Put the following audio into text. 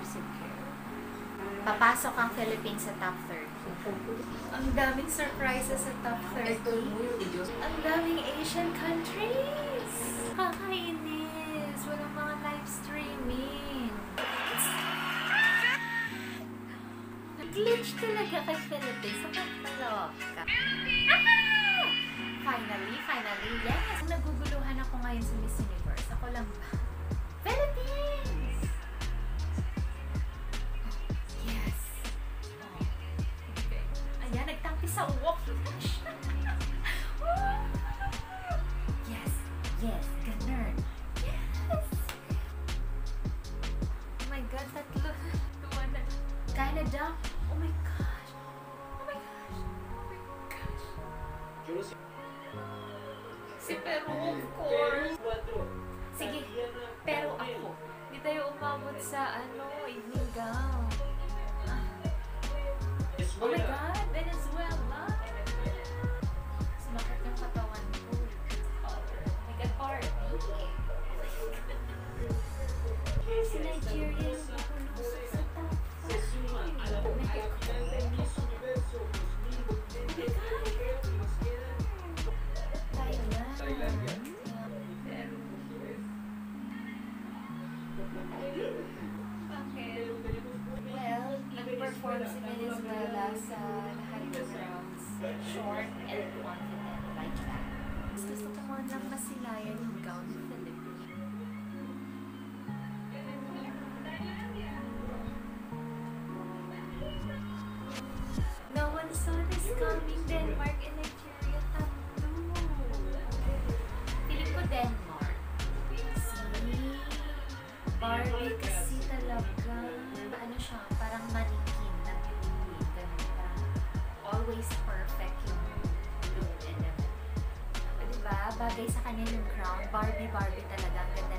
sige. Papasok ang Philippines sa top 30. Ang daming surprises sa top 30. Ang daming Asian countries. Kakainis. Walang mga live streaming. Nag-glitch talaga kay Philippines. Sa pagkaloka. Finally, yes! Naguguluhan ako ngayon sa Miss Universe. Ako lang ba? Philippines! Yes! Okay. Ayan, nagtampi sa walk. Yes! Ganun. Yes! Oh my God, tatlo. Tuwa na. Canada? Oh my gosh! Si Peru, of course. Sige, pero ako. Hindi tayo umabot sa evening gown. Oh my God, Venezuela. Sumakit yung katawan ko. Oh my God, party. Si Nigeria yung nakulusok sa top 5. Thailand yan? Peru. Bakit? Well, nag-perform si Venezuela sa lahat ng rounds. Short and confident like that. Gusto ko mo lang masilayan yung gown ng Philippines. No one saw this coming. Denmark and Nigeria top 2. Feeling ko Denmark. See? Barbie kasi talaga. Ano siya? Parang manikin na beauty. Ganun. Parang always perfect yung look and everything. Diba? Bagay sa kanya yung crown. Barbie talaga. Ang ganda